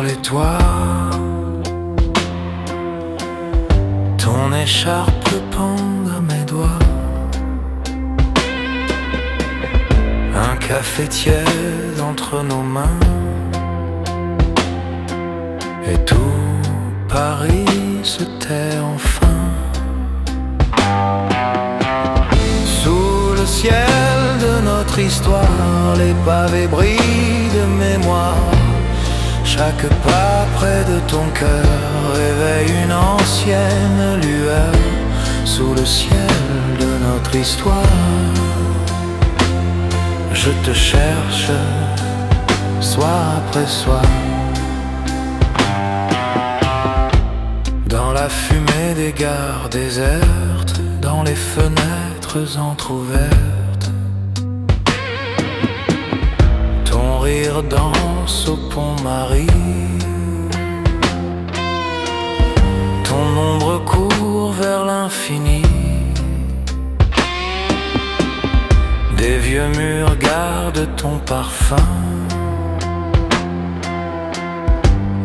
les toits, ton écharpe pend à mes doigts. Un café tiède entre nos mains, et tout Paris se tait enfin. Sous le ciel de notre histoire, les pavés brillent de mémoire. Chaque pas près de ton cœur réveille une ancienne lueur. Sous le ciel de notre histoire, je te cherche, soir après soir. Dans la fumée des gares désertes, dans les fenêtres entr'ouvertes, ton rire danse au Pont-Marie. Ton ombre court vers l'infini. Des vieux murs gardent ton parfum.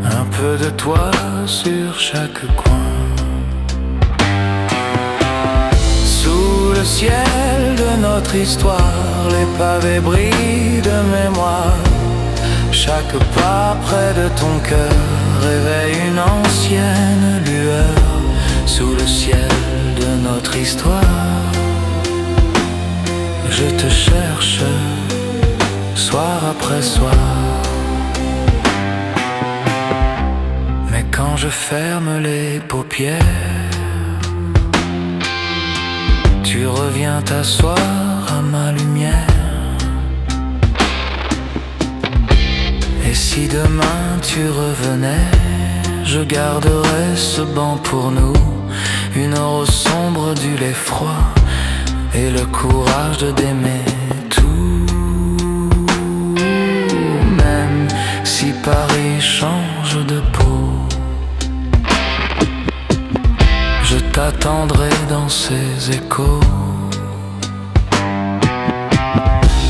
Un peu de toi sur chaque coin. Sous le ciel de notre histoire, les pavés brillent de mémoire. Chaque pas près de ton cœur réveille une ancienne lueur. Sous le ciel de notre histoire, je te cherche, soir après soir. Mais quand je ferme les paupières, tu reviens t'asseoir à ma lumière. Et si demain tu revenais, je garderais ce banc pour nous, une heure au sombre du lait froid, et le courage d'aimer tout. Même si Paris change de peau, je t'attendrai dans ses échos.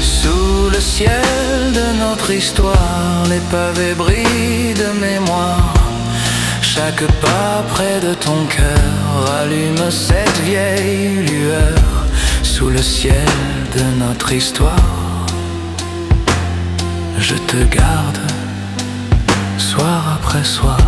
Sous le ciel de notre histoire, les pavés brillent de mémoire. Chaque pas près de ton cœur allume cette vieille lueur. Sous le ciel de notre histoire, je te garde, soir après soir.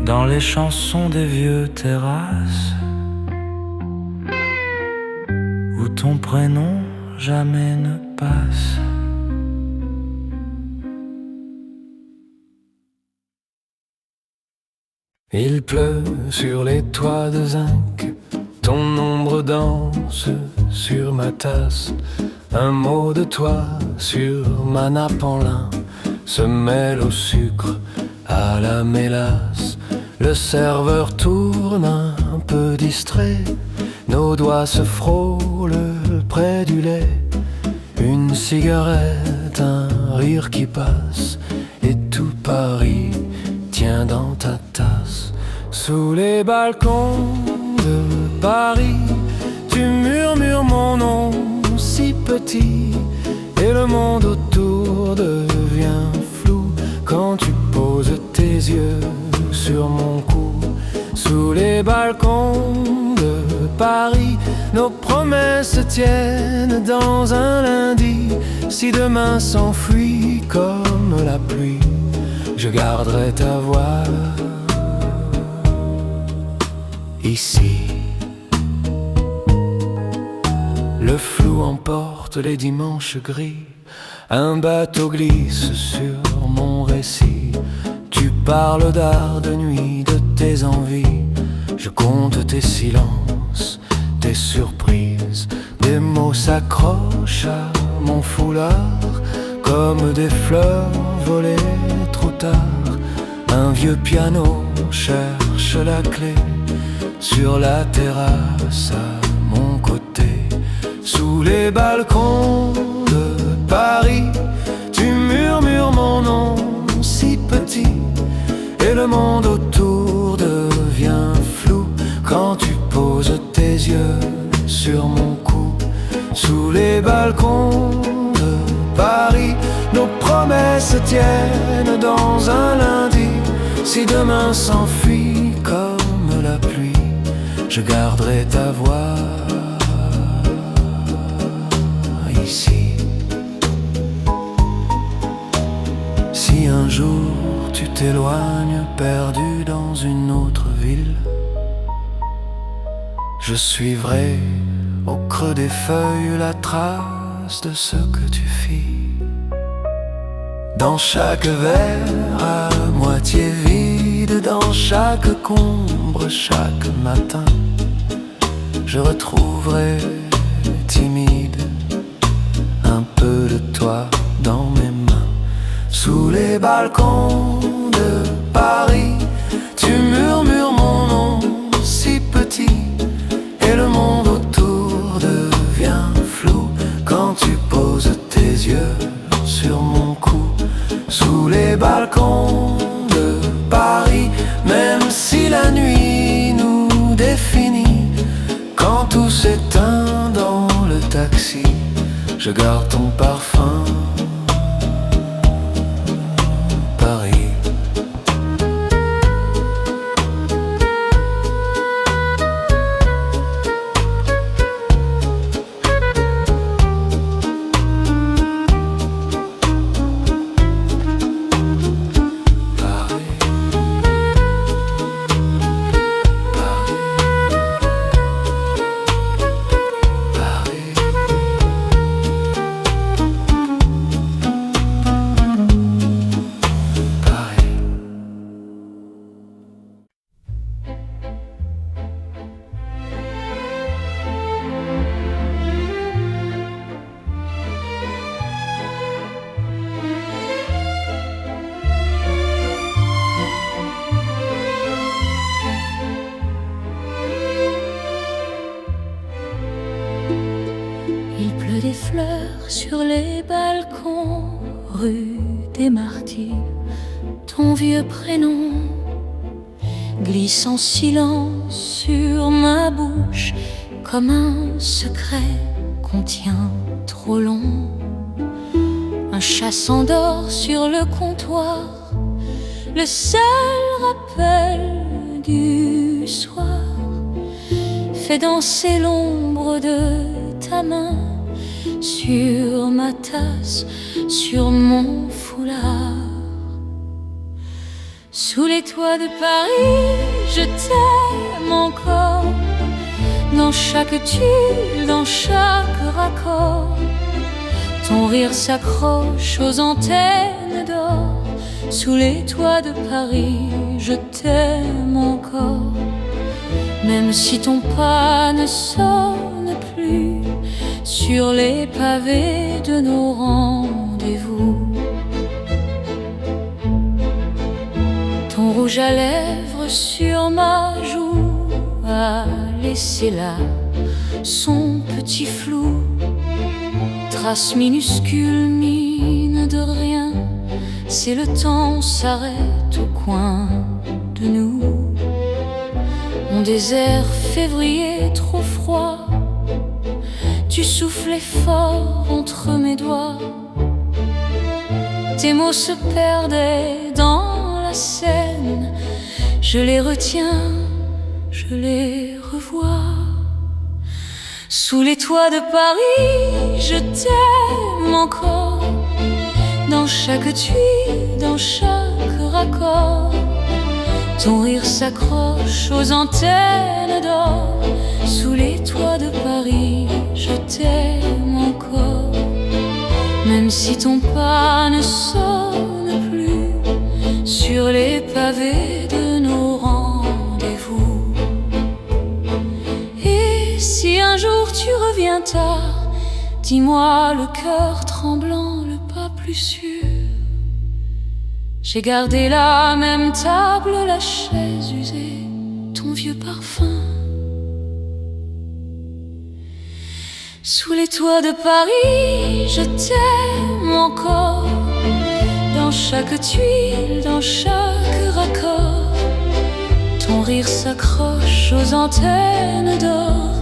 Dans les chansons des vieux terrasses, où ton prénom jamais ne passe. Il pleut sur les toits de zinc, ton ombre danse sur ma tasse. Un mot de toi sur ma nappe en lin se mêle au sucre, à la mélasse. Le serveur tourne un peu distrait, nos doigts se frôlent près du lait. Une cigarette, un rire qui passe, et tout Paris tient dans ta tasse. Sous les balcons de Paris, tu murmures mon nom si petit, et le monde autour devient flou quand tu poses tes yeux sur mon cou. Sous les balcons de Paris, nos promesses tiennent dans un lundi. Si demain s'enfuit comme la pluie, je garderai ta voix ici. Le flou emporte les dimanches gris. Un bateau glisse sur mon récit. Tu parles d'art, de nuit, de tes envies. Je compte tes silences, tes surprises. Des mots s'accrochent à mon foulard comme des fleurs volées trop tard. Un vieux piano cherche la clé sur la terrasse à mon côté. Sous les balcons de Paris, tu murmures mon nom si petit, et le monde autour devient flou quand tu poses tes yeux sur mon cou. Sous les balcons de Paris, nos promesses tiennent dans un lundi. Si demain s'enfuit comme la pluie, je garderai ta voix ici. Si un jour tu t'éloignes perdu dans une autre ville, je suivrai au creux des feuilles la trace de ce que tu fis. Dans chaque verre à moitié vide, dans chaque combre, chaque matin, je retrouverai timide un peu de toi dans mes mains. Sous les balcons de Paris, tu murmures mon nom si petit, et le monde autour devient flou quand tu poses tes yeux sur mon cou. Sous les balcons de Paris, même si la nuit nous définit, quand tout s'éteint dans le taxi, je garde ton parfum, Paris. Il pleut des fleurs sur les balcons, rue des Martyrs. Ton vieux prénom glisse en silence sur ma bouche, comme un secret qu'on tient trop long. Un chat s'endort sur le comptoir, le seul rappel du soir fait danser l'ombre de ta main sur ma tasse, sur mon foulard. Sous les toits de Paris, je t'aime encore, dans chaque tuile, dans chaque raccord. Ton rire s'accroche aux antennes d'or. Sous les toits de Paris, je t'aime encore, même si ton pas ne sonne plus sur les pavés de nos rendez-vous. Ton rouge à lèvres sur ma joue a laissé là son petit flou, trace minuscule, mine de rien. C'est le temps s'arrête au coin de nous. Mon désert février trop froid, tu soufflais fort entre mes doigts. Tes mots se perdaient dans la Seine. Je les retiens, je les revois. Sous les toits de Paris, je t'aime encore, dans chaque tuile, dans chaque raccord. Ton rire s'accroche aux antennes d'or. Sous les toits de Paris, je t'aime encore. Même si ton pas ne sonne plus sur les pavés de nos rendez-vous. Et si un jour tu reviens tard, dis-moi le cœur tremblant, le pas plus sûr. J'ai gardé la même table, la chaise usée, ton vieux parfum. Sous les toits de Paris, je t'aime encore. Dans chaque tuile, dans chaque raccord, ton rire s'accroche aux antennes d'or.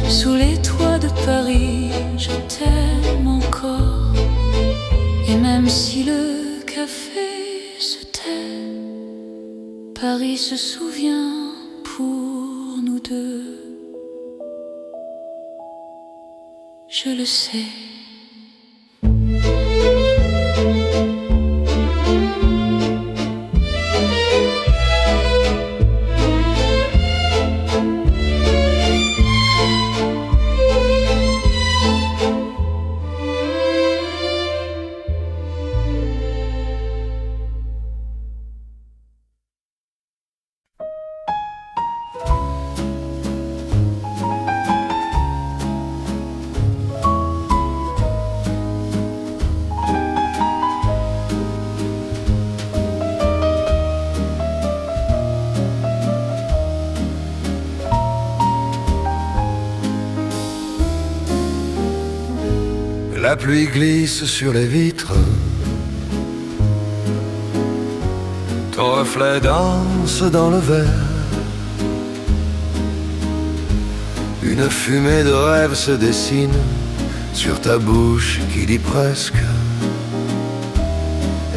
Sous les toits de Paris, je t'aime encore. Et même si le café se tait, Paris se souvient pour nous deux. Je le sais. La pluie glisse sur les vitres, ton reflet danse dans le verre. Une fumée de rêve se dessine sur ta bouche qui dit presque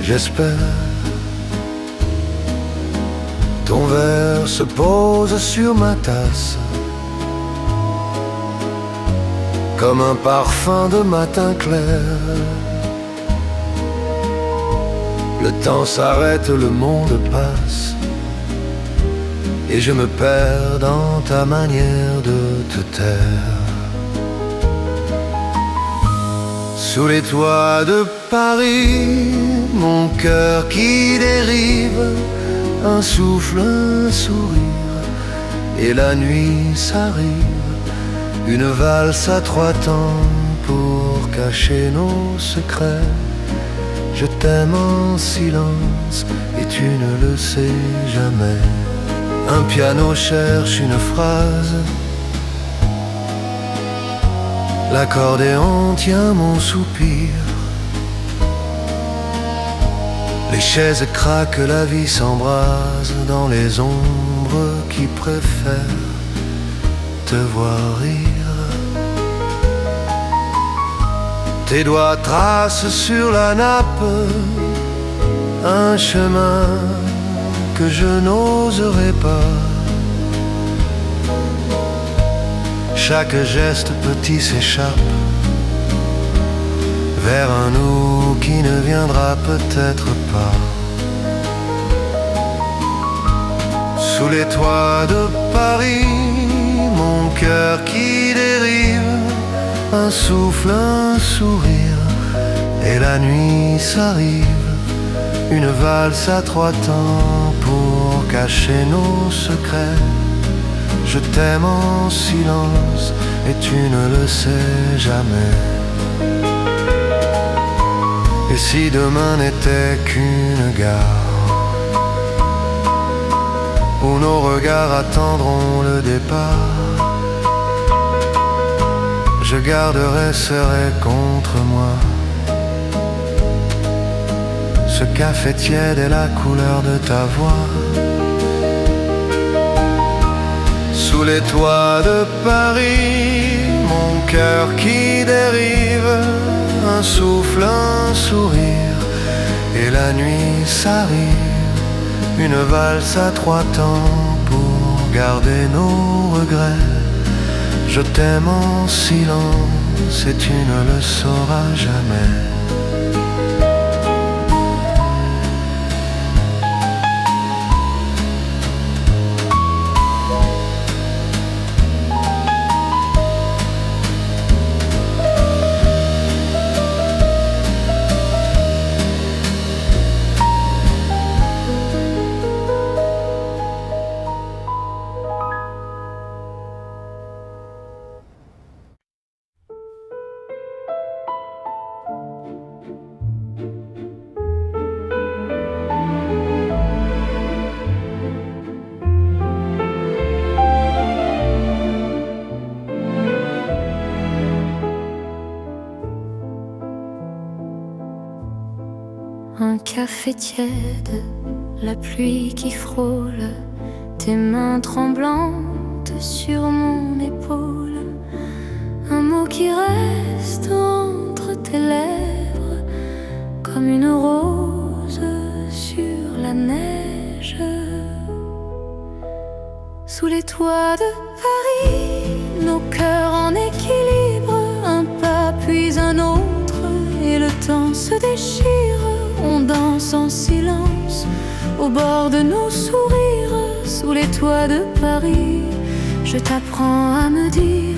j'espère. Ton verre se pose sur ma tasse comme un parfum de matin clair. Le temps s'arrête, le monde passe, et je me perds dans ta manière de te taire. Sous les toits de Paris, mon cœur qui dérive, un souffle, un sourire, et la nuit s'arrive. Une valse à trois temps pour cacher nos secrets. Je t'aime en silence et tu ne le sais jamais. Un piano cherche une phrase, l'accordéon tient mon soupir. Les chaises craquent, la vie s'embrase dans les ombres qui préfèrent te voir rire. Tes doigts tracent sur la nappe un chemin que je n'oserais pas. Chaque geste petit s'échappe vers un nous qui ne viendra peut-être pas. Sous les toits de Paris, mon cœur qui dérive, un souffle, un sourire, et la nuit s'arrive. Une valse à trois temps pour cacher nos secrets. Je t'aime en silence et tu ne le sais jamais. Et si demain n'était qu'une gare où nos regards attendront le départ, je garderai serré contre moi ce café tiède et la couleur de ta voix. Sous les toits de Paris, mon cœur qui dérive, un souffle, un sourire, et la nuit s'arrive. Une valse à trois temps pour garder nos regrets. Je t'aime en silence et tu ne le sauras jamais. un café tiède, la pluie qui frôle, tes mains tremblantes sur mon épaule, un mot qui reste entre tes lèvres, comme une rose sur la neige. Sous les toits de Paris, nos cœurs en équilibre, un pas puis un autre, et le temps se déchire. On danse en silence au bord de nos sourires. Sous les toits de Paris, je t'apprends à me dire: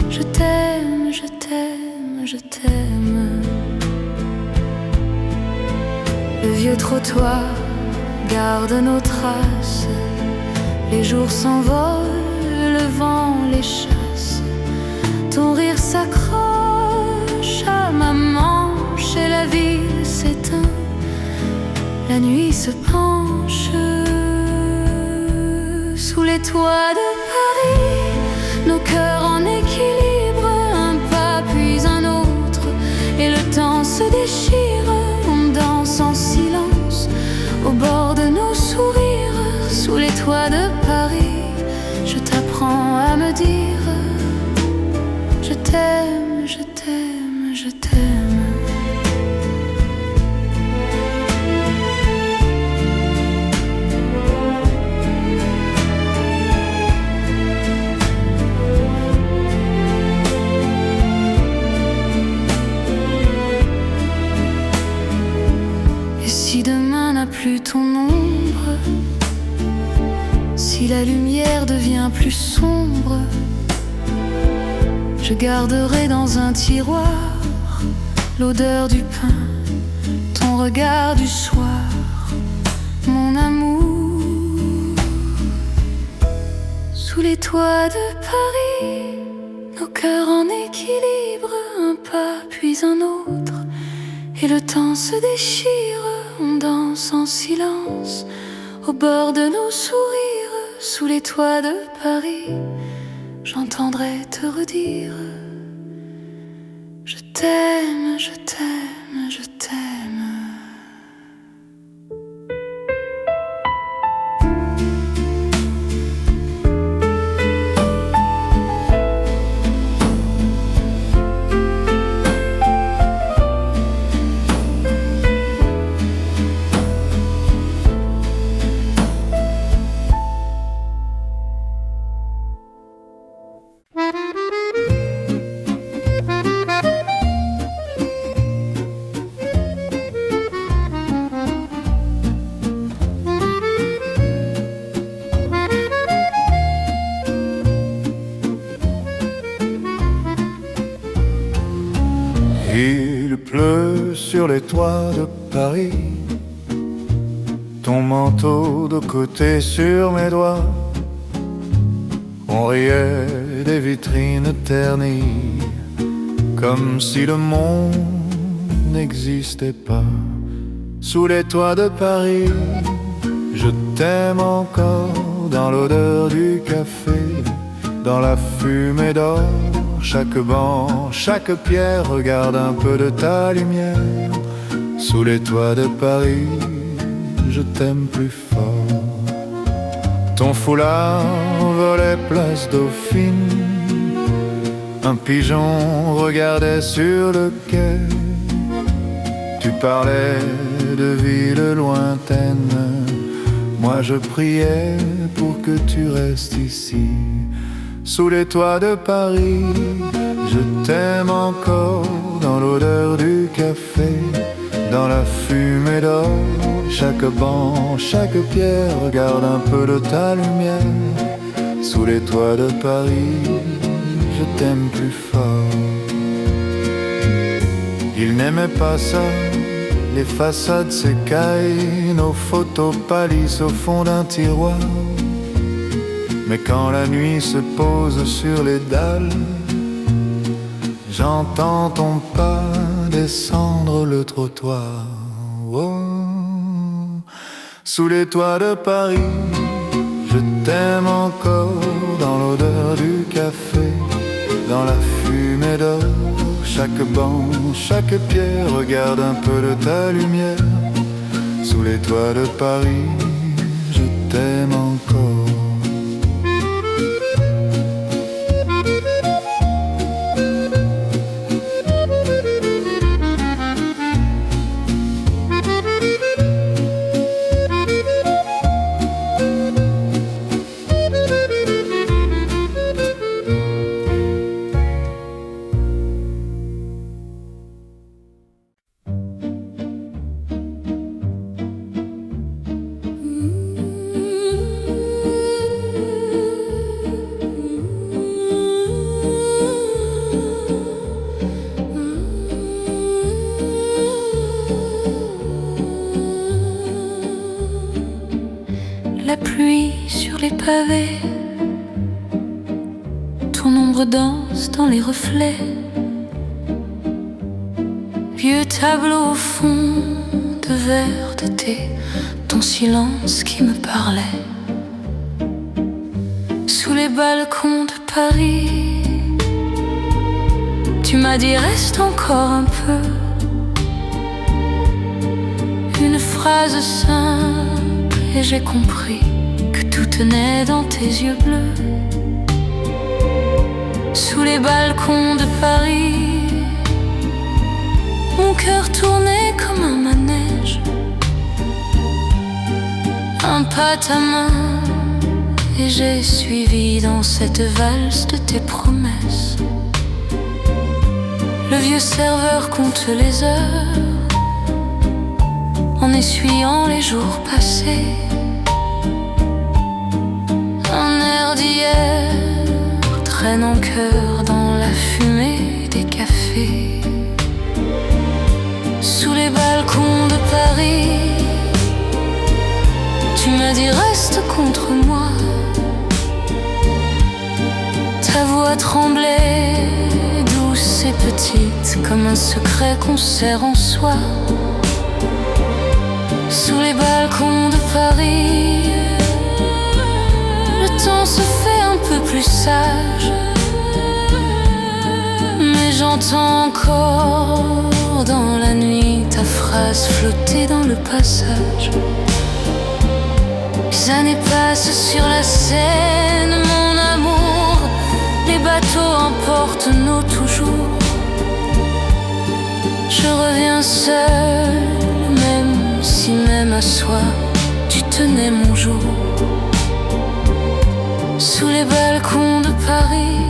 je t'aime, je t'aime, je t'aime. Le vieux trottoir garde nos traces, les jours s'envolent, le vent les chasse. Ton rire s'accroche à ma manche et la ville s'éteint, la nuit se penche. Sous les toits de Paris, nos cœurs en équilibre, un pas puis un autre, et le temps se déchire. On danse en silence au bord de nos sourires. Sous les toits de Paris, je t'apprends à me dire: je t'aime, je t'aime, je t'aime. Et si demain n'a plus ton ombre, si la lumière devient plus sombre, je garderai dans un tiroir l'odeur du pain, ton regard du soir, mon amour. Sous les toits de Paris, nos cœurs en équilibre, un pas puis un autre, et le temps se déchire. On danse en silence au bord de nos sourires. Sous les toits de Paris, j'entendrai te redire: je t'aime, je t'aime, je t'aime. Il pleut sur les toits de Paris, ton manteau de côté sur mes doigts. On riait des vitrines ternies, comme si le monde n'existait pas. Sous les toits de Paris, je t'aime encore, dans l'odeur du café, dans la fumée d'or. Chaque banc, chaque pierre regarde un peu de ta lumière. Sous les toits de Paris, je t'aime plus fort. Ton foulard volait place Dauphine, un pigeon regardait sur le quai. Tu parlais de villes lointaines, moi je priais pour que tu restes ici. Sous les toits de Paris, je t'aime encore, dans l'odeur du café, dans la fumée d'or. Chaque banc, chaque pierre regarde un peu de ta lumière. Sous les toits de Paris, je t'aime plus fort. Il n'aimait pas ça, les façades s'écaillent, nos photos pâlissent au fond d'un tiroir. Mais quand la nuit se pose sur les dalles, j'entends ton pas descendre le trottoir. Oh. Sous les toits de Paris, je t'aime encore, dans l'odeur du café, dans la fumée d'or. chaque banc, chaque pierre, regarde un peu de ta lumière. Sous les toits de Paris, je t'aime encore. La pluie sur les pavés, ton ombre danse dans les reflets. Vieux tableau au fond de verre de thé, ton silence qui me parlait. Sous les balcons de Paris, tu m'as dit reste encore un peu. Une phrase simple et j'ai compris que tout tenait dans tes yeux bleus. Sous les balcons de Paris, mon cœur tournait comme un manège. Un pas ta main et j'ai suivi dans cette valse de tes promesses. Le vieux serveur compte les heures en essuyant les jours passés. Un air d'hier traîne en chœur dans la fumée des cafés. Sous les balcons de Paris, tu m'as dit reste contre moi. Ta voix tremblait, douce et petite, comme un secret qu'on serre en soi. Sous les balcons de Paris, le temps se fait un peu plus sage, mais j'entends encore dans la nuit ta phrase flotter dans le passage. Les années passent sur la Seine, mon amour, les bateaux emportent nos toujours. Je reviens seul, si même à soi, tu tenais mon jour. Sous les balcons de Paris,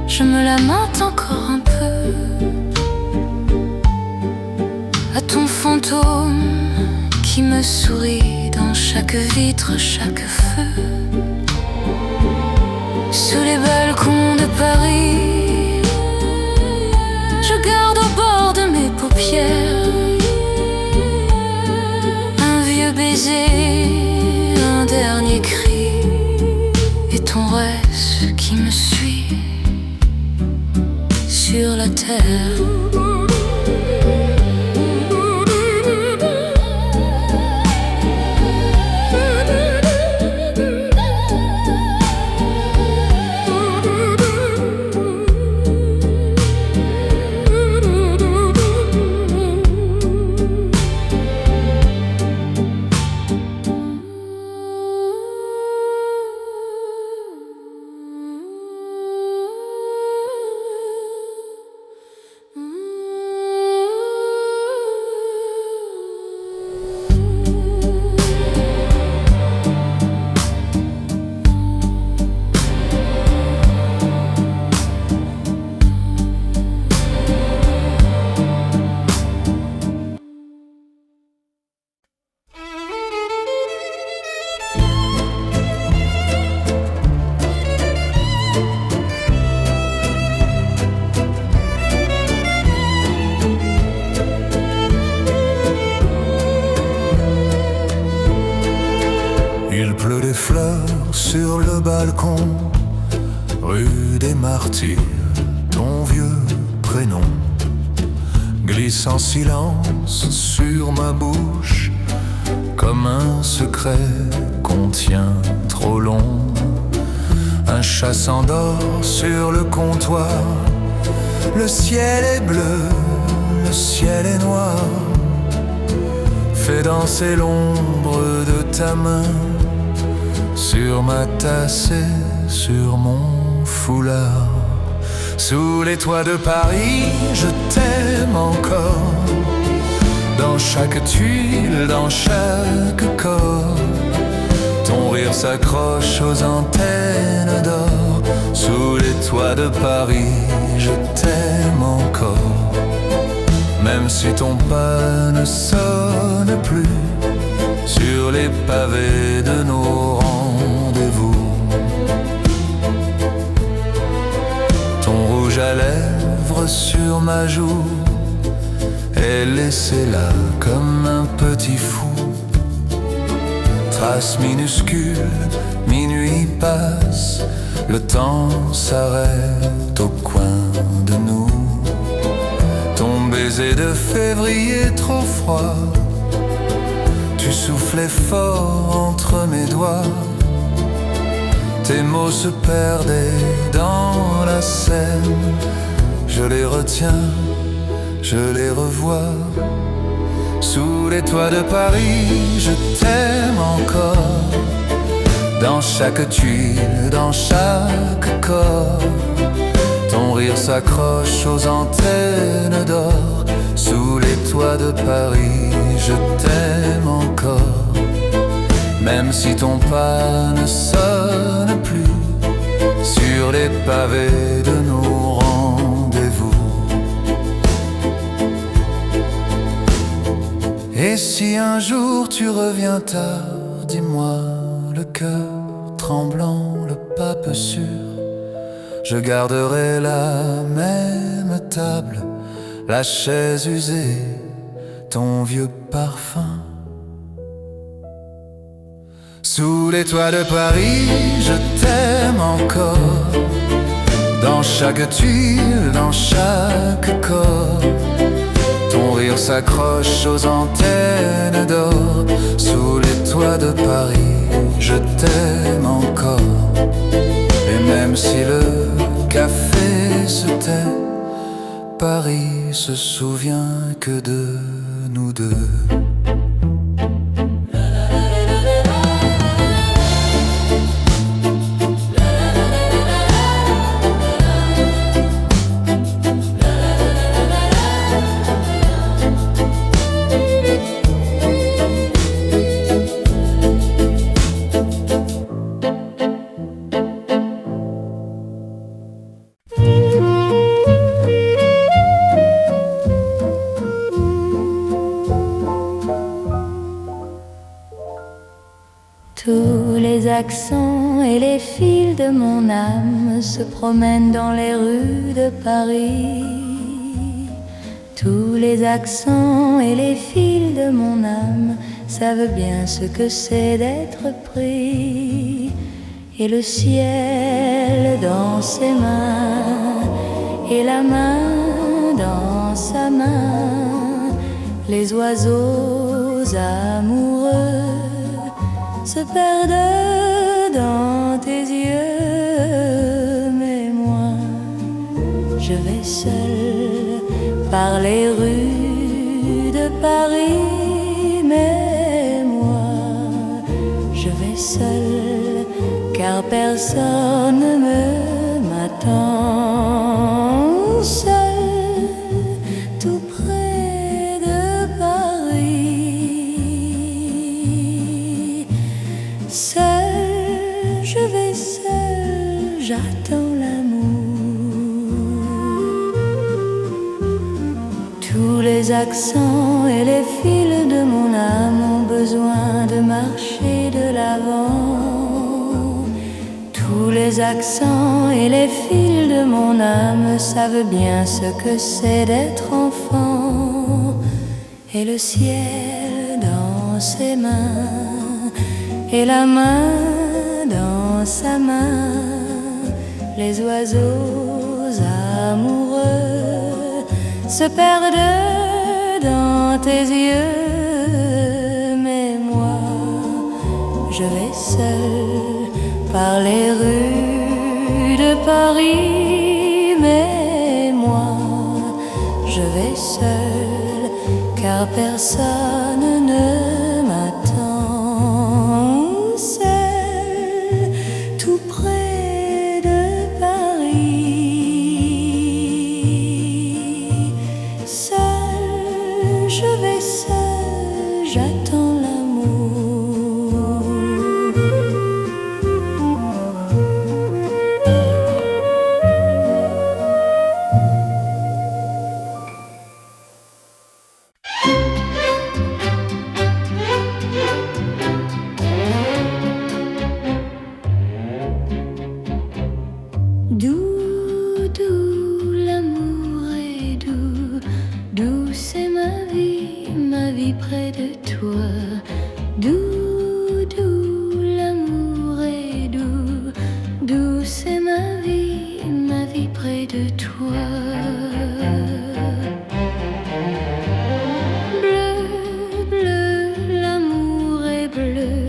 je me lamente encore un peu à ton fantôme qui me sourit dans chaque vitre, chaque feu. Sous les balcons de Paris, je garde au bord de mes paupières un dernier cri et ton reste qui me suit sur la terre. Sur le balcon, rue des Martyrs, ton vieux prénom glisse en silence sur ma bouche, comme un secret qu'on tient trop long. Un chat s'endort sur le comptoir, Le ciel est bleu, le ciel est noir. Fais danser l'ombre de ta main sur ma tasse et sur mon foulard. Sous les toits de Paris, je t'aime encore. Dans chaque tuile, dans chaque corps, ton rire s'accroche aux antennes d'or. Sous les toits de Paris, je t'aime encore. Même si ton pas ne sonne plus sur les pavés de nos rendez-vous. Ton rouge à lèvres sur ma joue est laissé là comme un petit fou. Trace minuscule, minuit passe, le temps s'arrête au coin de nous. Ton baiser de février trop froid, tu soufflais fort entre mes doigts. Tes mots se perdaient dans la scène. Je les retiens, je les revois. Sous les toits de Paris, je t'aime encore. Dans chaque tuile, dans chaque corps, ton rire s'accroche aux antennes d'or. Sous les toits de Paris, je t'aime encore. Même si ton pas ne sonne plus sur les pavés de nos rendez-vous. Et si un jour tu reviens tard, dis-moi, le cœur tremblant, le pas peu sûr, je garderai la même table, la chaise usée, ton vieux parfum. Sous les toits de Paris, je t'aime encore. Dans chaque tuile, dans chaque corps, ton rire s'accroche aux antennes d'or. Sous les toits de Paris, je t'aime encore. Et même si le café se tait, Paris se souvient que de nous deux. Tous les accents et les fils de mon âme se promènent dans les rues de Paris. Tous les accents et les fils de mon âme savent bien ce que c'est d'être pris. Et le ciel dans ses mains et la main dans sa main, les oiseaux amoureux se perdent dans tes yeux. Mais moi, je vais seule par les rues de Paris. Mais moi, je vais seule car personne ne m'attend. Seule, tout près de Paris. Seul, je vais seul, j'attends l'amour. Tous les accents et les fils de mon âme ont besoin de marcher de l'avant. Tous les accents et les fils de mon âme savent bien ce que c'est d'être enfant. Et le ciel dans ses mains et la main dans sa main, les oiseaux amoureux se perdent dans tes yeux. Mais moi, je vais seule par les rues de Paris. Mais moi, seule, car personne ne m'attend. Seule, tout près de Paris. Seule, je vais seule, j'attends l'amour. Doux, doux, l'amour est doux, doux c'est ma vie près de toi. Doux, doux, l'amour est doux, doux c'est ma vie près de toi. Bleu, bleu, l'amour est bleu,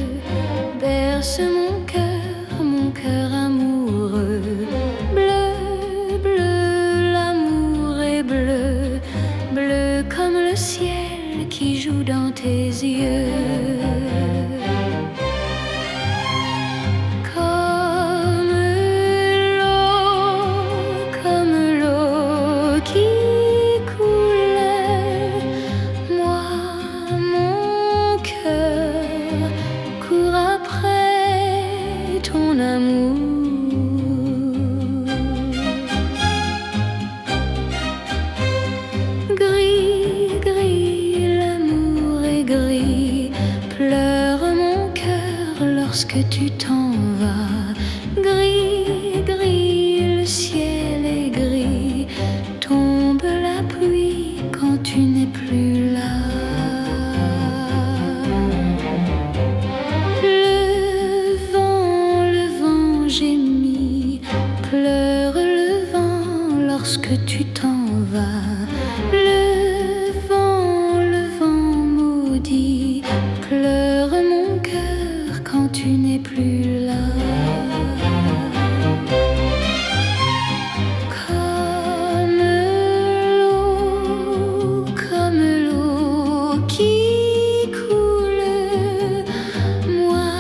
berce mon cœur amoureux. Bleu, bleu, l'amour est bleu, bleu comme le ciel qui joue dans tes yeux. Comme l'eau qui coulait, moi, mon cœur court après ton amour. Gris, gris, l'amour est gris, pleure mon cœur lorsque tu t'en vas. Gris, gris, le ciel est gris, tombe la pluie quand tu n'es plus là. Le vent gémit, pleure le vent lorsque tu t'en vas. Le vent maudit, pleure mon cœur quand tu n'es plus là. Comme l'eau qui coule, moi,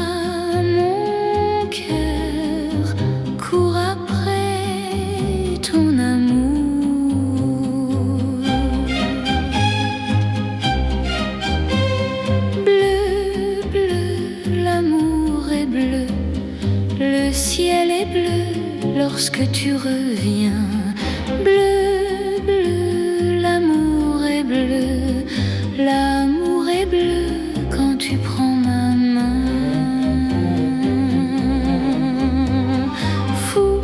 mon cœur court après ton amour. Bleu, bleu, l'amour est bleu, le ciel est bleu lorsque tu reviens. Bleu, bleu, l'amour est bleu, l'amour est bleu quand tu prends ma main. Fou,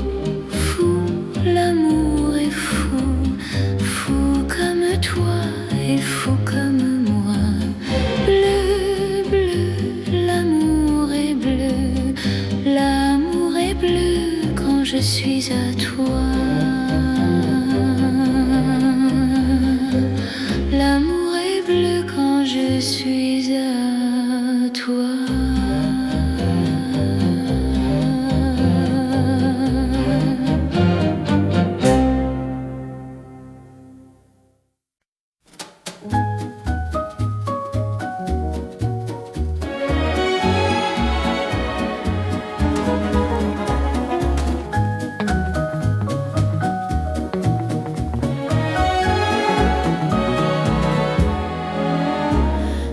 fou, l'amour est fou, fou comme toi et fou comme moi. Bleu, bleu, l'amour est bleu, l'amour est bleu quand je suis à toi. L'amour est bleu quand je suis à toi.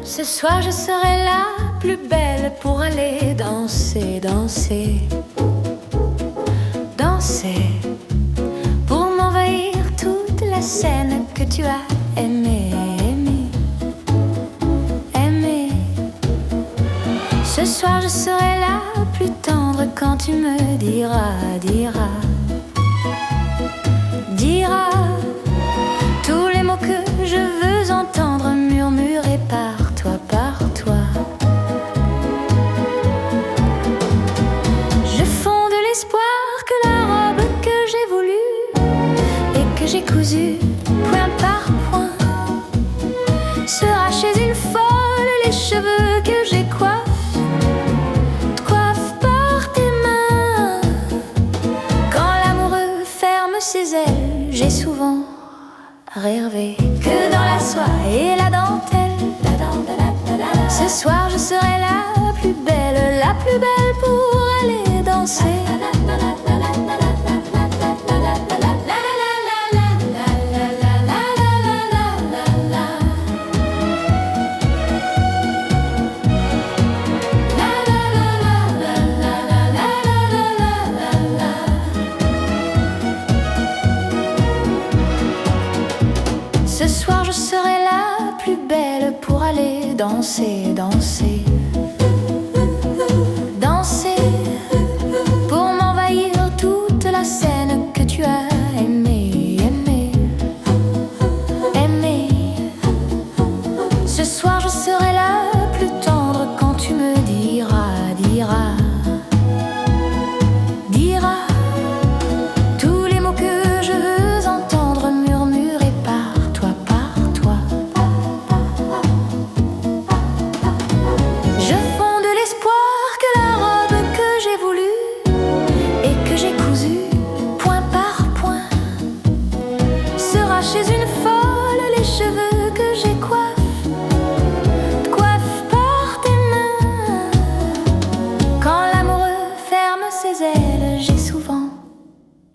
Ce soir je serai la plus belle pour aller danser, danser, danser, pour m'envahir toute la scène que tu as aimée, aimée, aimée. Ce soir je serai la plus tendre quand tu me diras, diras, diras tous les mots que je veux entendre murmurés par toi, par toi. Je fonds de l'espoir que la robe que j'ai voulue et que j'ai cousue point par point sera chez une folle. Les cheveux que j'ai coiffe par tes mains. Quand l'amoureux ferme ses ailes, j'ai souvent rêvé que soir je serai la plus belle pour aller danser. Ce soir je serai la plus belle pour aller danser, danser, danser, pour m'envahir toute la scène que tu as aimée, aimée, aimée. Ce soir je serai la plus tendre quand tu me diras, diras, diras tous les mots que je veux entendre murmurer par toi, par toi. Je fonde l'espoir que la robe que j'ai voulue et que j'ai cousue point par point sera chez une folle les cheveux que j'ai coiffe par tes mains. Quand l'amoureux ferme ses ailes, j'ai souvent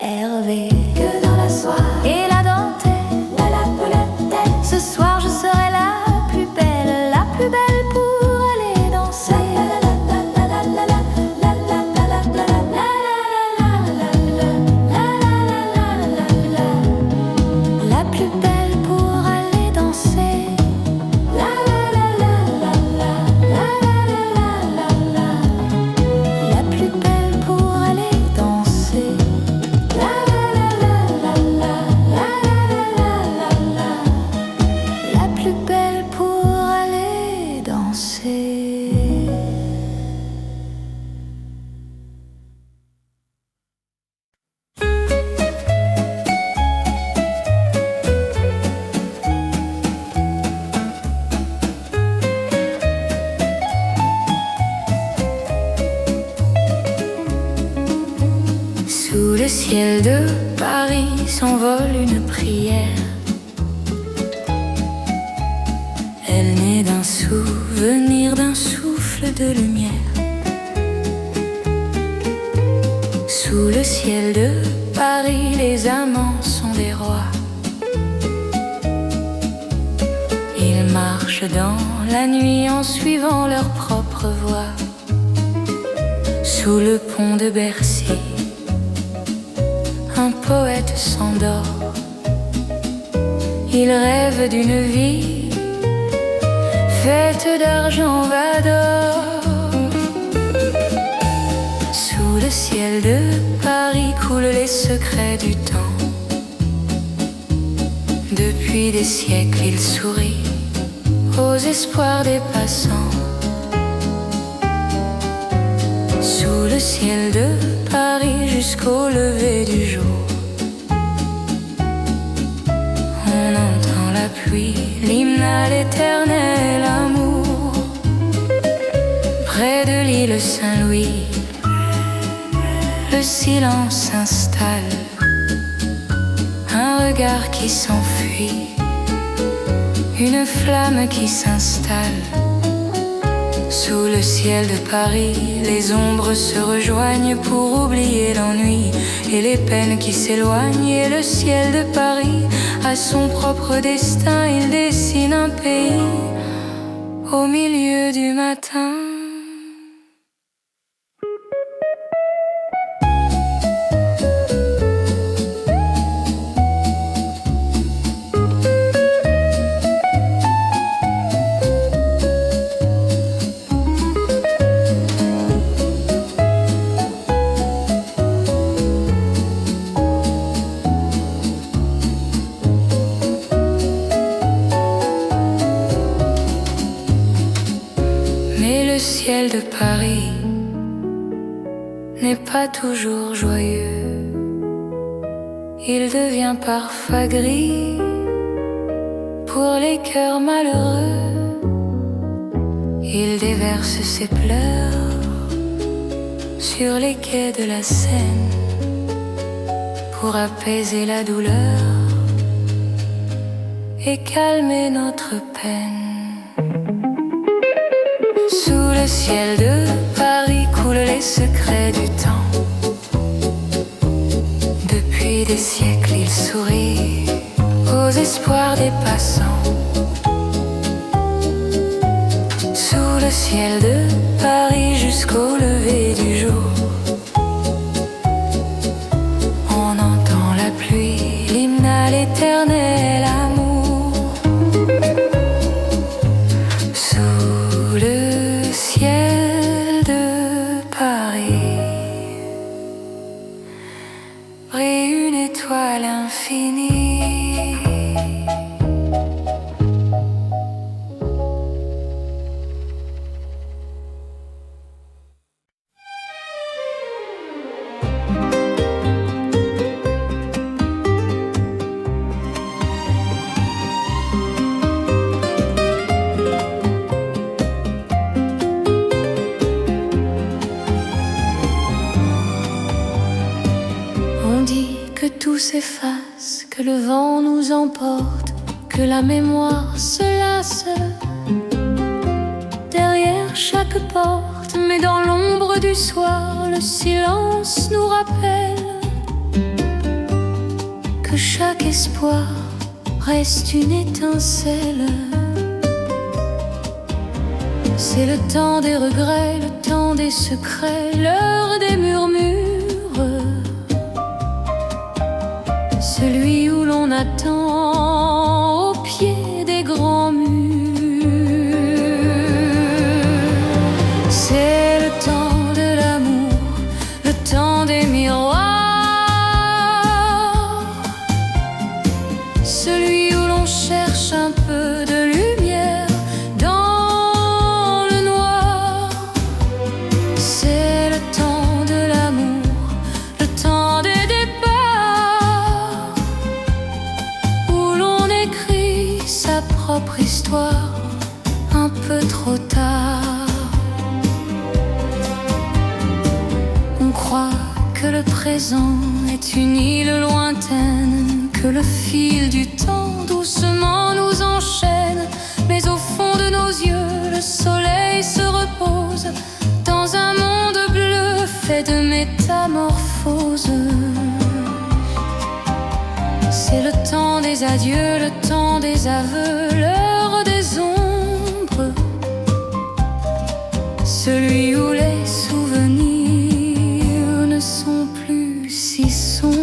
Hervé que dans la soirée et la dentelle, la tête. Ce soir je serai la plus belle pour aller danser. La plus belle pour aller danser. La plus belle pour aller danser. La plus belle pour aller danser. Sous le ciel de Paris s'envole une prière. Elle naît d'un souvenir, d'un souffle de lumière. Sous le ciel de Paris, les amants sont des rois. Ils marchent dans la nuit en suivant leur propre voie. Sous le pont de Bercy, un poète s'endort. Il rêve d'une vie faite d'argent vador. Sous le ciel de Paris coulent les secrets du temps. Depuis des siècles il sourit aux espoirs des passants. Sous le ciel de Paris jusqu'au lever du jour, on entend la pluie, l'hymne à l'éternel amour. Près de l'île Saint-Louis, le silence s'installe. Un regard qui s'enfuit, une flamme qui s'installe. Sous le ciel de Paris, les ombres se rejoignent pour oublier l'ennui et les peines qui s'éloignent. Et le ciel de Paris a son propre destin, il dessine un pays au milieu du matin. Le ciel de Paris n'est pas toujours joyeux. Il devient parfois gris pour les cœurs malheureux. Il déverse ses pleurs sur les quais de la Seine pour apaiser la douleur et calmer notre peine. ciel de Paris coulent les secrets du temps. Depuis des siècles, il sourit aux espoirs des passants. Sous le ciel de Paris jusqu'au lever du jour, on entend la pluie, l'hymne à l'éternel amour. Sous le ciel de Paris brille une étoile infinie. Tout s'efface, que le vent nous emporte, que la mémoire se lasse derrière chaque porte. Mais dans l'ombre du soir, le silence nous rappelle que chaque espoir reste une étincelle. C'est le temps des regrets, le temps des secrets, l'heure des murmures, celui où l'on attend au pied des grands murs. C'est le temps de l'amour, le temps des miroirs, celui où l'on cherche un peu de lumière dans le noir. C'est le temps de l'amour, le temps des départs, sa propre histoire un peu trop tard. On croit que le présent est une île lointaine, que le fil du temps doucement nous enchaîne. Mais au fond de nos yeux, le soleil se repose dans un monde bleu fait de métamorphoses. C'est le temps des adieux, le temps des aveux, l'heure des ombres, celui où les souvenirs ne sont plus si sombres.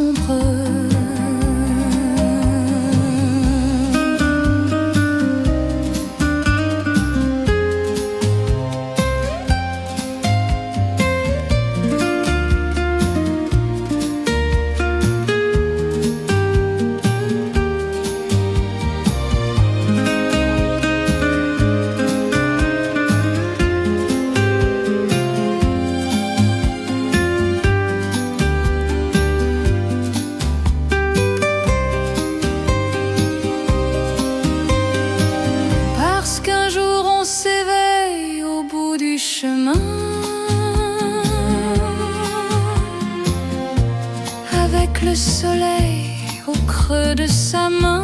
Avec le soleil au creux de sa main,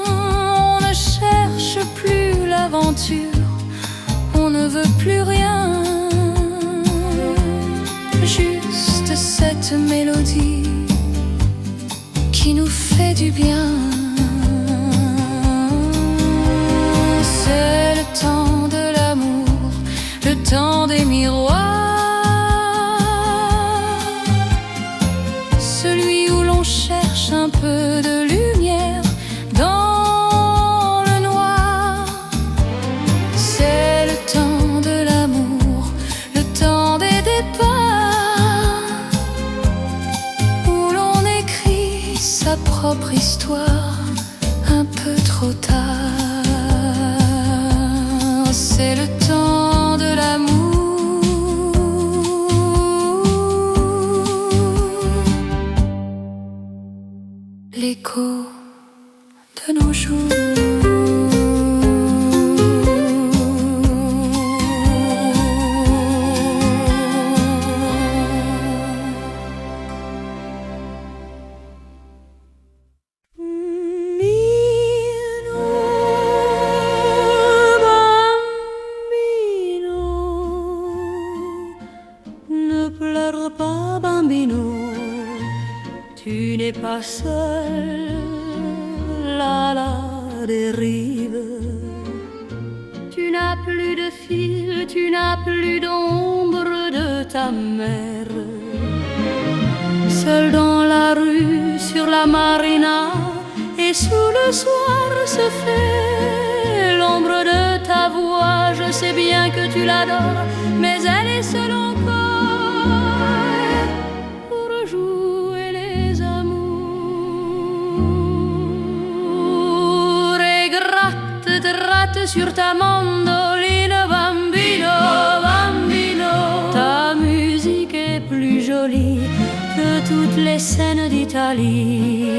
on ne cherche plus l'aventure, on ne veut plus rien, juste cette mélodie qui nous fait du bien. C'est le temps de l'amour, le temps des miroirs, celui où l'on cherche un peu de lumière dans le noir. C'est le temps de l'amour, le temps des départs, où l'on écrit sa propre histoire un peu trop tard. C'est le temps de l'amour, l'écho de nos jours. pas seul à la dérive. Tu n'as plus de fil, tu n'as plus d'ombre de ta mère. Seul dans la rue, sur la marina, et sous le soir se fait l'ombre de ta voix. Je sais bien que tu l'adores, mais elle est seule encore pour jouer les amours. Et gratte sur ta mandoline, bambino, bambino. Ta musique est plus jolie que toutes les scènes d'Italie.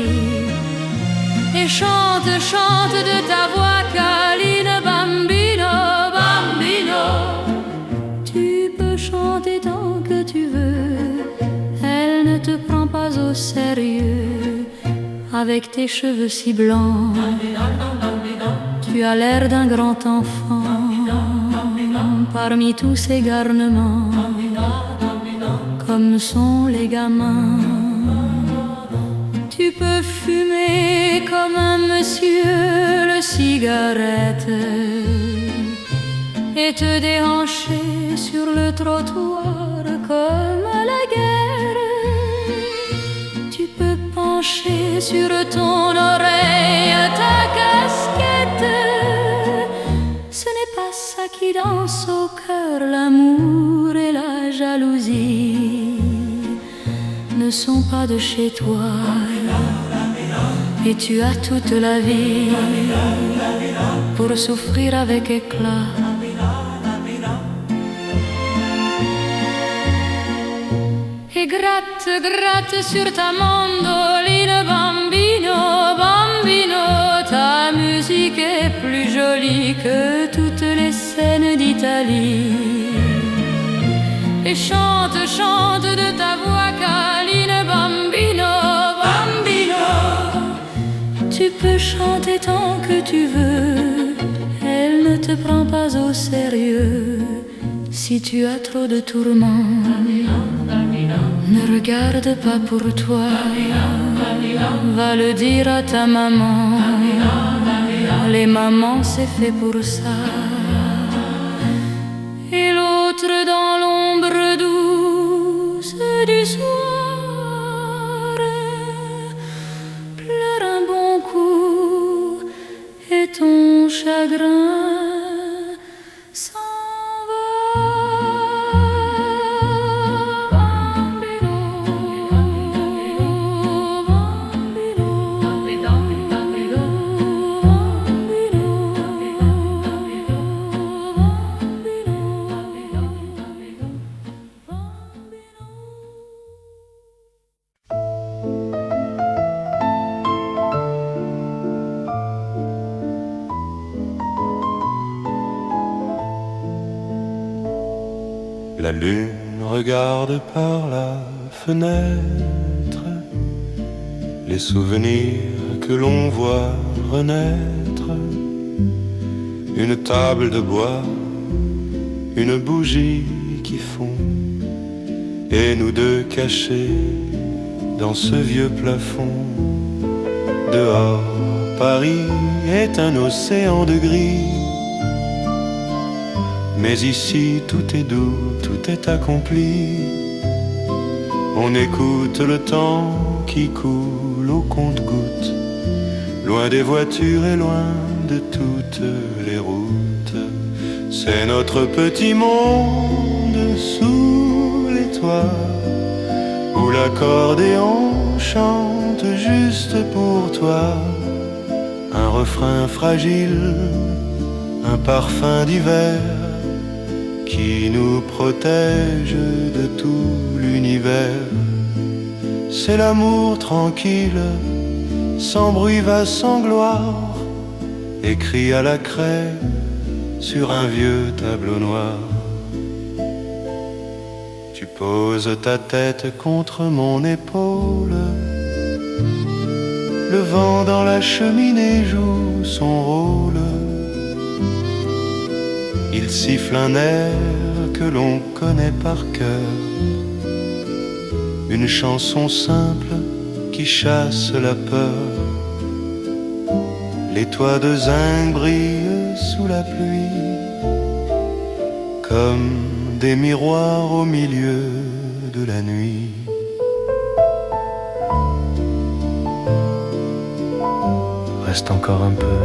Et chante, chante de ta voix câline, bambino, bambino. Tu peux chanter tant que tu veux, elle ne te prend pas au sérieux. Avec tes cheveux si blancs, tu as l'air d'un grand enfant. Parmi tous ces garnements, comme sont les gamins. Tu peux fumer comme un monsieur le cigarette et te déhancher sur le trottoir comme à la guerre. Tu peux pencher sur ton oreille ta casquette. Ce n'est pas ça qui danse au cœur, l'amour et la jalousie ne sont pas de chez toi. Et tu as toute la vie pour souffrir avec éclat. Et gratte, gratte sur ta mandoline, bambino, bambino. Ta musique est plus jolie que toutes les scènes d'Italie. Et chante, chante de ta voix câline, bambino, bambino. Tu peux chanter tant que tu veux, elle ne te prend pas au sérieux. Si tu as trop de tourments, ne regarde pas pour toi. Va le dire à ta maman. Les mamans, c'est fait pour ça. Et l'autre dans l'ombre douce du soir pleure un bon coup et ton chagrin s'en va. Bambino, bambino, bambino, La lune regarde par la fenêtre les souvenirs que l'on voit renaître. Une table de bois, une bougie qui fond, et nous deux cachés dans ce vieux plafond. Dehors, Paris est un océan de gris. Mais ici tout est doux, tout est accompli. On écoute le temps qui coule au compte-gouttes, loin des voitures et loin de toutes les routes. C'est notre petit monde sous les toits, où l'accordéon chante juste pour toi. Un refrain fragile, un parfum d'hiver qui nous protège de tout l'univers. C'est l'amour tranquille, sans bruit va sans gloire, écrit à la craie sur un vieux tableau noir. Tu poses ta tête contre mon épaule, le vent dans la cheminée joue son rôle. Il siffle un air que l'on connaît par cœur, une chanson simple qui chasse la peur. Les toits de zinc brillent sous la pluie, comme des miroirs au milieu de la nuit. Reste encore un peu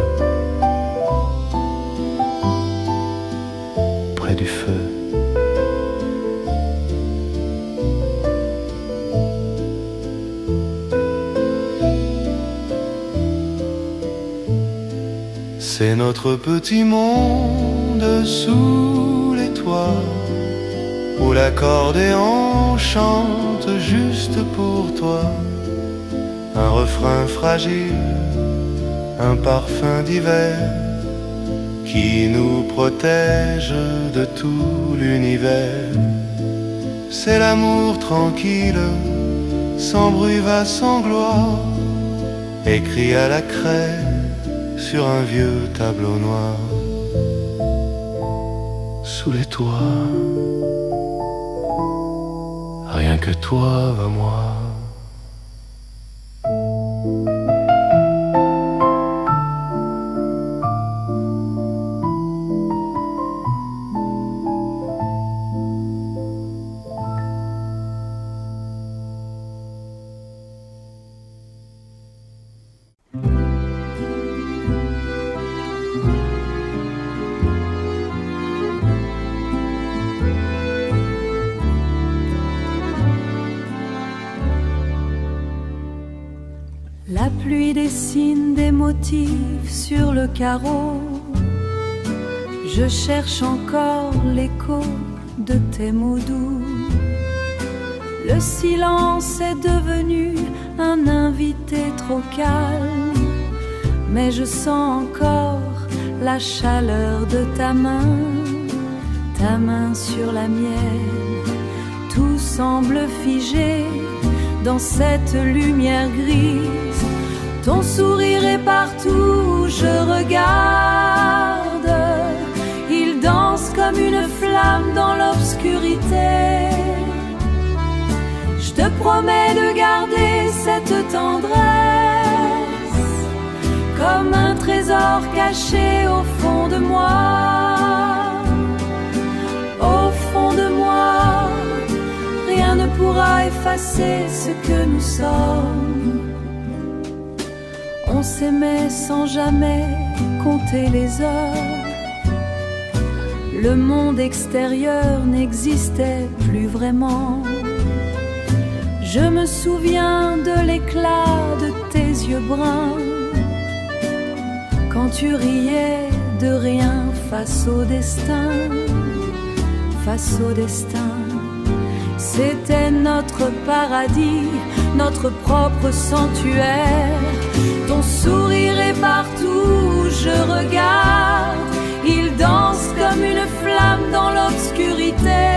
près du feu. C'est notre petit monde sous les toits, où l'accordéon chante juste pour toi. Un refrain fragile, un parfum d'hiver qui nous protège de tout l'univers. C'est l'amour tranquille, sans bruit va sans gloire, écrit à la craie sur un vieux tableau noir. Sous les toits, rien que toi va moi. La pluie dessine des motifs sur le carreau. Je cherche encore l'écho de tes mots doux. Le silence est devenu un invité trop calme, mais je sens encore la chaleur de ta main sur la mienne. Tout semble figé dans cette lumière grise. Ton sourire est partout où je regarde. Il danse comme une flamme dans l'obscurité. Je te promets de garder cette tendresse comme un trésor caché au fond de moi. Au fond de moi, rien ne pourra effacer ce que nous sommes. On s'aimait sans jamais compter les heures. Le monde extérieur n'existait plus vraiment. Je me souviens de l'éclat de tes yeux bruns, quand tu riais de rien face au destin, face au destin. C'était notre paradis, notre propre sanctuaire. Ton sourire est partout où je regarde. Il danse comme une flamme dans l'obscurité.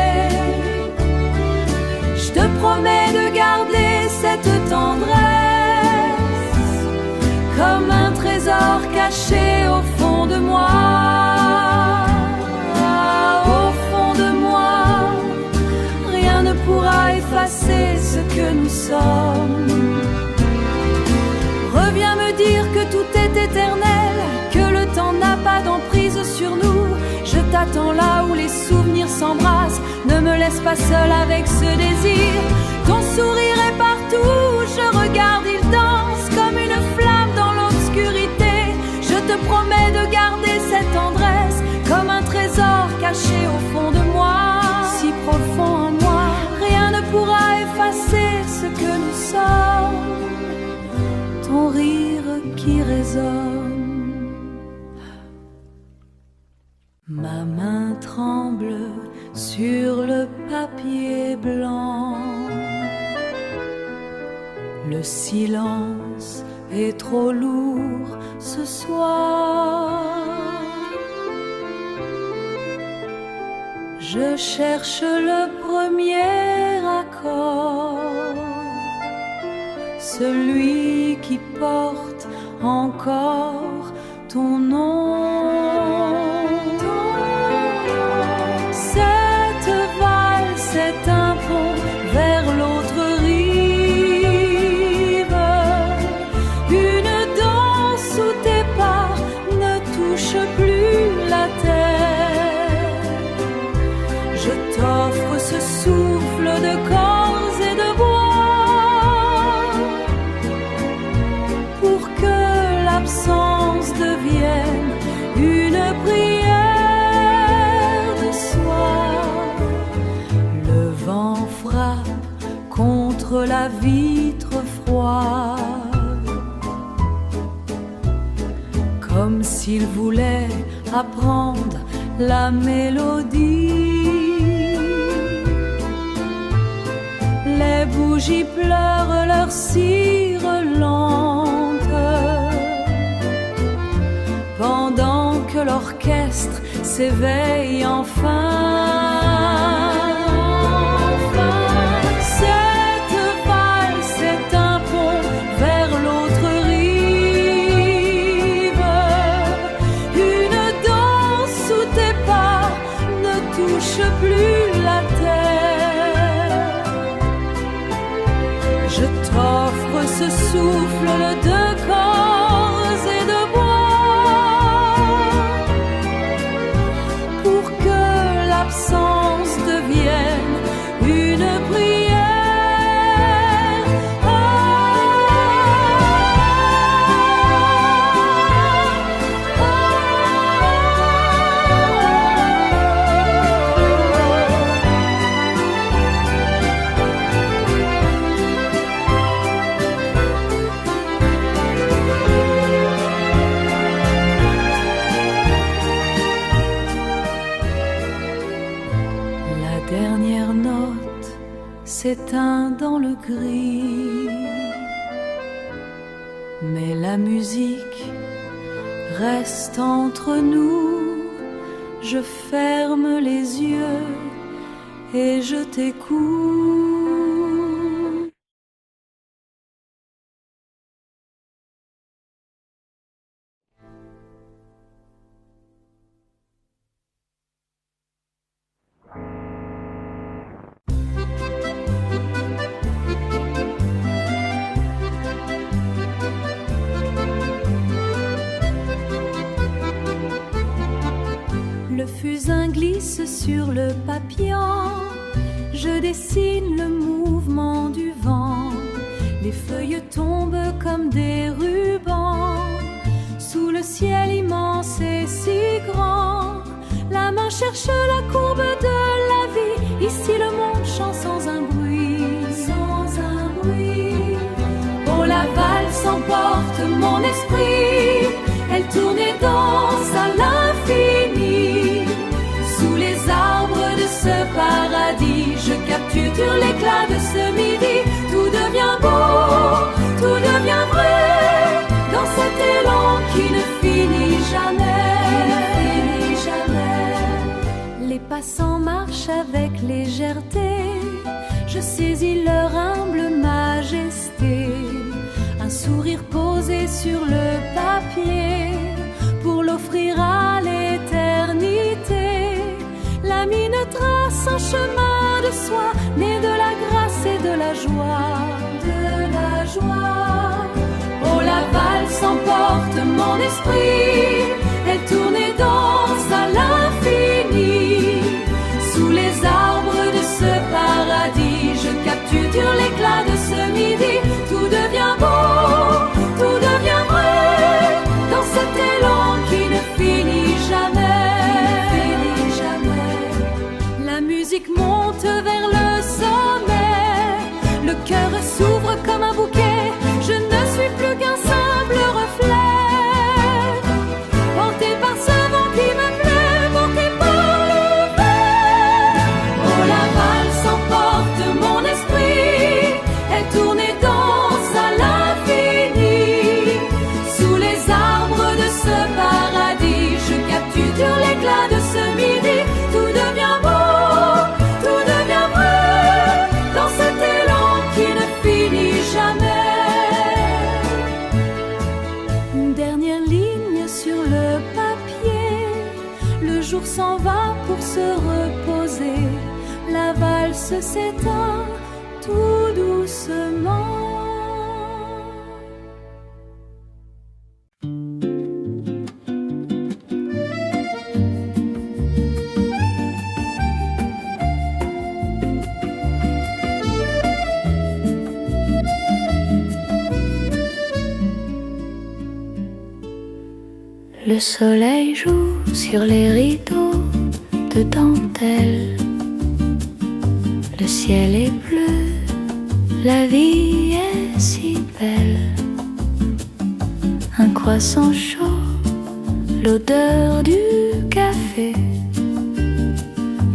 Je te promets de garder cette tendresse comme un trésor caché au fond de moi. Au fond de moi, rien ne pourra effacer ce que nous sommes. Reviens me dire que tout est éternel, que le temps n'a pas d'emprise sur nous. Je t'attends là où les souvenirs s'embrassent. Ne me laisse pas seule avec ce désir. Ton sourire est partout où je regarde. Il danse comme une flamme dans l'obscurité. Je te promets de garder cette tendresse comme un trésor caché au fond de moi. Si profond en moi, rien ne pourra effacer ce que nous sommes. Ton rire qui résonne. Ma main tremble sur le papier blanc. Le silence est trop lourd ce soir. Je cherche le premier accord, celui qui porte encore ton nom. Cette valse est un pont vers l'autre rive. la terre. Je t'offre ce souffle de corps et de bois pour que l'absence devienne une prière de soir. Le vent frappe contre la vitre froide, comme s'il voulait apprendre la mélodie. Les bougies pleurent leur cire lente, pendant que l'orchestre s'éveille enfin. Cette valse est un pont vers l'autre rive, une danse où tes pas ne touchent plus la terre. Je t'offre ce souffle de corps et de bois pour que l'absence devienne une prière. La dernière note s'éteint dans le gris, mais la musique reste entre nous. Je ferme les yeux et je t'écoute. Le fusain glisse sur le papillon, je dessine le mouvement du vent. Les feuilles tombent comme des rubans, sous le ciel immense et si grand. La main cherche la courbe de la vie, ici le monde chante sans un bruit. Sans un bruit. Oh, la valse emporte mon esprit, elle tourne et danse à l'infini. Sous les arbres de ce paradis, je capture l'éclat de ce midi. Tout devient beau, tout devient vrai, dans cet élan qui ne finit jamais. Les passants marchent avec légèreté, je saisis leur humble majesté. Un sourire posé sur le papier pour l'offrir à l'éternité. La mine trace un chemin de soi, né de la grâce et de la joie. De la joie. Oh, la valse emporte mon esprit, elle tourne et danse à l'infini. Sous les arbres de ce paradis, je capture l'éclat de ce midi. Tout devient beau, tout devient vrai, dans cet élan qui ne finit jamais. La musique monte vers le sommet, le cœur s'ouvre comme un bouquet. Je ne suis plus qu'un simple reflet, porté par ce vent qui me plaît, porté par le vent. Oh, la valse emporte mon esprit, elle tourne et danse à l'infini. Sous les arbres de ce paradis, je capture l'éclat de ce midi. Tout devient beau, tout devient vrai, dans cet élan qui ne finit jamais. Une dernière ligne sur le papier, le jour s'en va pour se reposer. La valse s'éteint tout doucement. Le soleil joue sur les rideaux de dentelle. Le ciel est bleu, la vie est si belle. Un croissant chaud, l'odeur du café.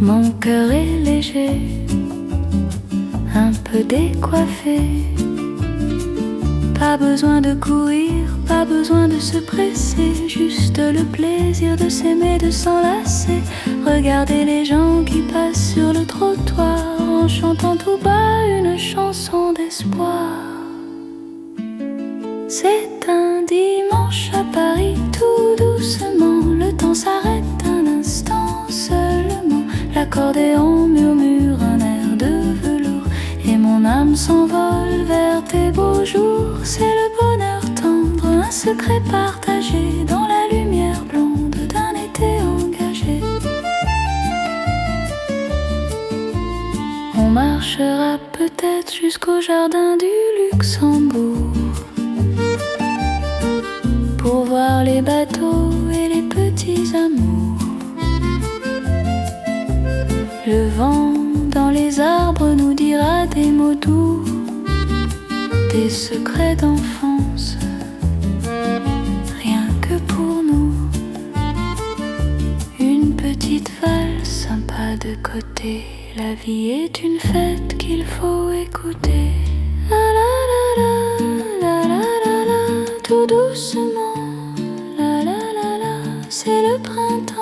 Mon cœur est léger, un peu décoiffé. Pas besoin de courir, pas besoin de se presser, juste le plaisir de s'aimer, de s'enlacer. Regardez les gens qui passent sur le trottoir en chantant tout bas une chanson d'espoir. C'est un dimanche à Paris, tout doucement, le temps s'arrête un instant seulement. L'accordéon murmure un air de velours et mon âme s'envole vers tes beaux jours. C'est le bonheur tendre, un secret partagé dans la lumière blonde d'un été engagé. On marchera peut-être jusqu'au jardin du Luxembourg pour voir les bateaux et les petits amours. Le vent dans les arbres nous dira des mots doux, des secrets d'enfance, rien que pour nous. Une petite valse sympa de côté, la vie est une fête qu'il faut écouter. La la la la, la la la la, tout doucement. La la la la, c'est le printemps.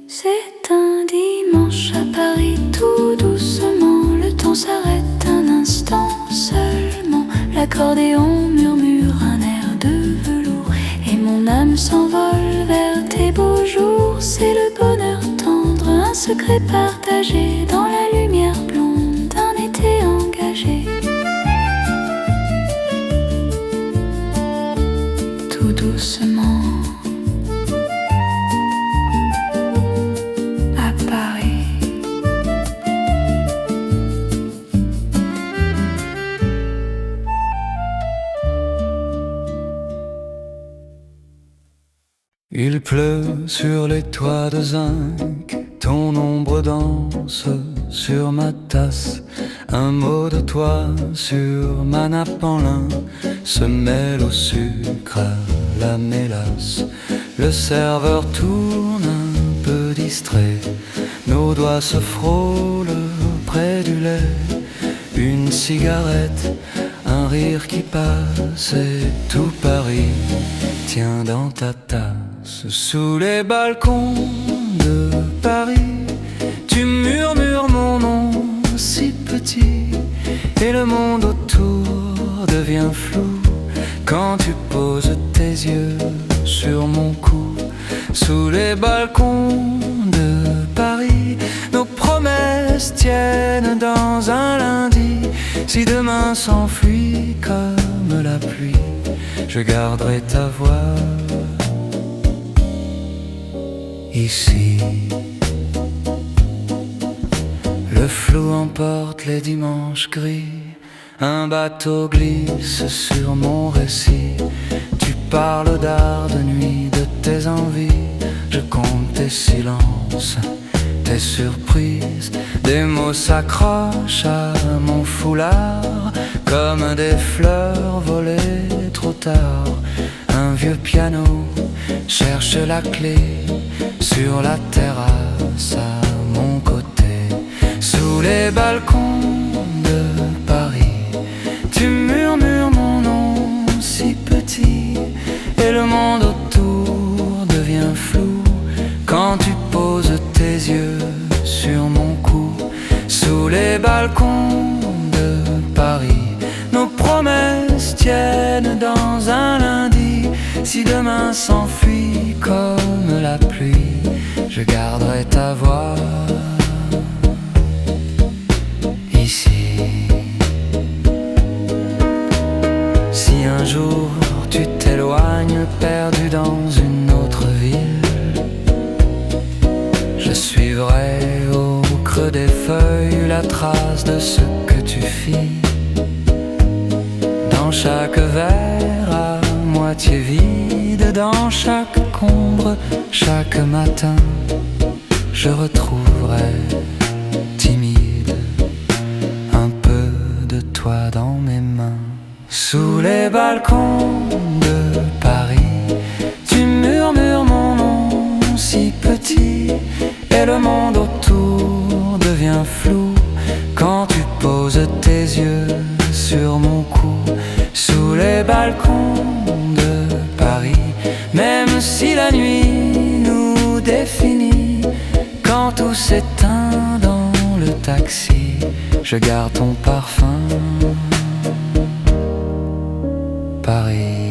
C'est un dimanche à Paris, tout doucement, le temps s'arrête un instant seulement. L'accordéon murmure un air de velours et mon âme s'envole vers tes beaux jours. C'est le bonheur tendre, un secret partagé dans la lumière blonde d'un été engagé. Tout doucement à Paris. Il pleut sur les toits de zinc, ton ombre danse sur ma tasse. Un mot de toi sur ma nappe en lin se mêle au sucre, à la mélasse. Le serveur tourne un peu distrait, nos doigts se frôlent près du lait. Une cigarette, un rire qui passe et tout Paris tient dans ta tasse. Sous les balcons de Paris, tu murmures mon nom si petit, et le monde autour devient flou quand tu poses tes yeux sur mon cou. Sous les balcons de Paris, nos promesses tiennent dans un lundi. Si demain s'enfuit comme la pluie, je garderai ta voix ici. Le flou emporte les dimanches gris, un bateau glisse sur mon récit. Tu parles d'art, de nuit, de tes envies. Je compte tes silences, tes surprises. Des mots s'accrochent à mon foulard comme des fleurs volées trop tard. Un vieux piano cherche la clé sur la terrasse à mon côté. Sous les balcons de Paris, tu murmures mon nom si petit, et le monde autour devient flou quand tu poses tes yeux sur mon cou. Sous les balcons de Paris, nos promesses tiennent dans un lundi. Si demain s'enfuit comme la pluie, je garderai ta voix ici. Si un jour tu t'éloignes perdu dans une autre ville, je suivrai au creux des feuilles la trace de ce que tu fis. Dans chaque verre à moitié vide, dans chaque ombre, chaque matin, je retrouverai timide un peu de toi dans mes mains. Sous les balcons de Paris, tu murmures mon nom si petit, et le monde autour devient flou quand tu poses tes yeux sur mon cou. Sous les balcons de Paris, même si la nuit nous définit, quand tout s'éteint dans le taxi, je garde ton parfum, Paris.